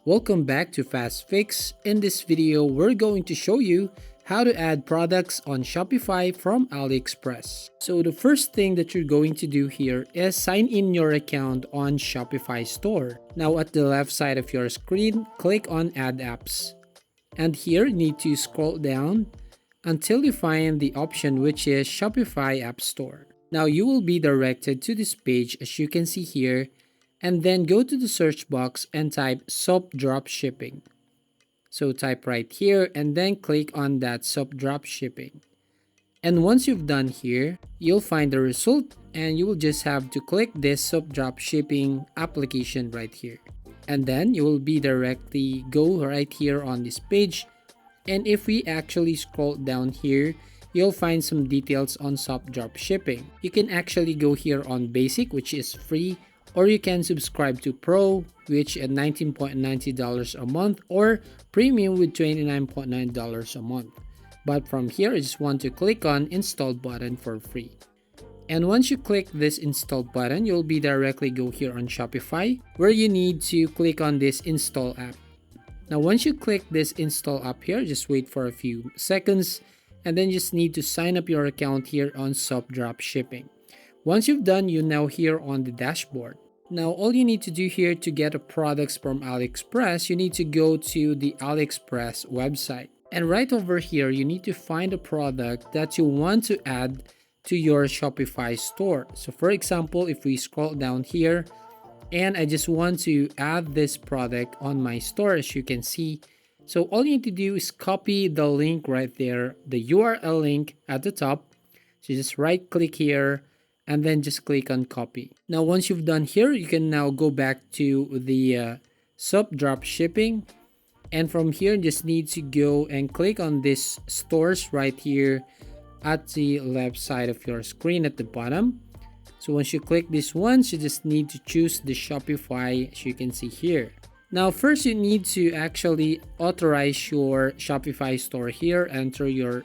Welcome back to Fast Fix. In this video, we're going to show you how to add products on Shopify from AliExpress. So the first thing that you're going to do here is sign in your account on Shopify store. Now at the left side of your screen, click on Add Apps. And here you need to scroll down until you find the option which is Shopify App Store. Now you will be directed to this page as you can see here, and then go to the search box and type SOP Dropshipping. So type right here and then click on that SOP Dropshipping. And once you've done here, you'll find the result and you will just have to click this SOP Dropshipping application right here. And then you will be directly go right here on this page. And if we actually scroll down here, you'll find some details on SOP Dropshipping. You can actually go here on Basic, which is free, or you can subscribe to Pro, which at $19.90 a month, or Premium with $29.9 a month. But from here, I just want to click on Install button for free. And once you click this Install button, you'll be directly go here on Shopify, where you need to click on this Install app. Now once you click this Install app here, just wait for a few seconds, and then just need to sign up your account here on SOP Dropshipping. Once you've done, you're now here on the dashboard. Now all you need to do here to get the products from AliExpress, you need to go to the AliExpress website. And right over here, you need to find a product that you want to add to your Shopify store. So for example, if we scroll down here, and I just want to add this product on my store, as you can see. So all you need to do is copy the link right there, the URL link at the top. So just right click here and then just click on copy. Now once you've done here, you can now go back to the SOP Dropshipping. And from here, just need to go and click on this stores right here at the left side of your screen at the bottom. So once you click this once, you just need to choose the Shopify, as you can see here. Now first you need to actually authorize your Shopify store here, enter your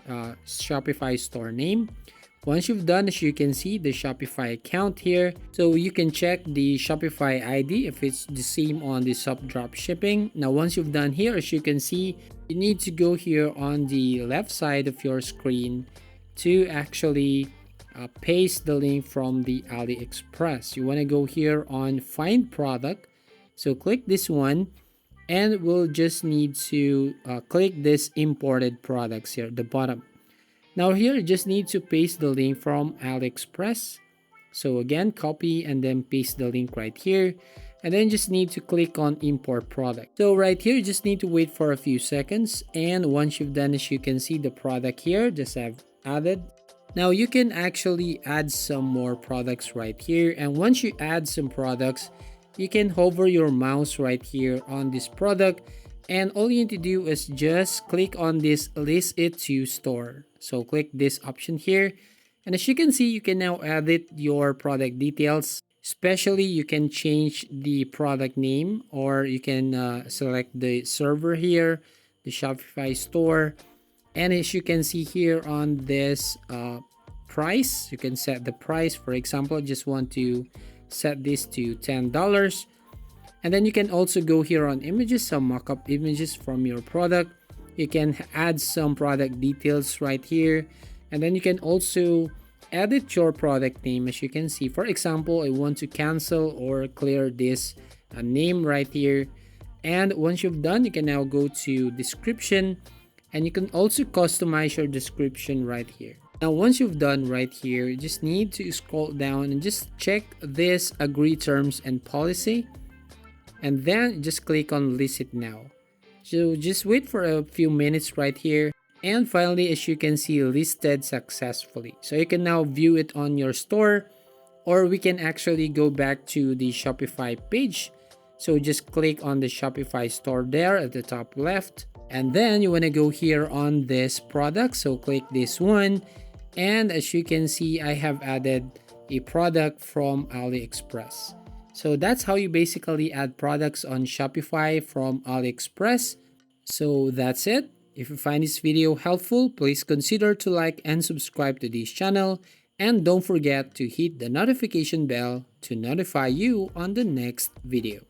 Shopify store name. Once you've done, as you can see, the Shopify account here. So you can check the Shopify ID if it's the same on the SOP Dropshipping. Now once you've done here, as you can see, you need to go here on the left side of your screen to actually paste the link from the AliExpress. You want to go here on Find Product. So click this one and we'll just need to click this Imported Products here at the bottom. Now here you just need to paste the link from AliExpress. So again, copy and then paste the link right here. And then just need to click on Import Product. So right here, you just need to wait for a few seconds. And once you've done, as you can see, the product here, just have added. Now you can actually add some more products right here. And once you add some products, you can hover your mouse right here on this product. And all you need to do is just click on this List It to Store. So click this option here. And as you can see, you can now edit your product details. Especially, you can change the product name, or you can select the server here, the Shopify store. And as you can see here on this price, you can set the price. For example, I just want to set this to $10. And then you can also go here on images, some mock-up images from your product. You can add some product details right here. And then you can also edit your product name, as you can see. For example, I want to cancel or clear this name right here. And once you've done, you can now go to description. And you can also customize your description right here. Now, once you've done right here, you just need to scroll down and just check this Agree Terms and Policy. And then just click on List It Now. So just wait for a few minutes right here. And finally, as you can see, listed successfully. So you can now view it on your store, or we can actually go back to the Shopify page. So just click on the Shopify store there at the top left. And then you want to go here on this product. So click this one. And as you can see, I have added a product from AliExpress. So that's how you basically add products on Shopify from AliExpress. So that's it. If you find this video helpful, please consider to like and subscribe to this channel. And don't forget to hit the notification bell to notify you on the next video.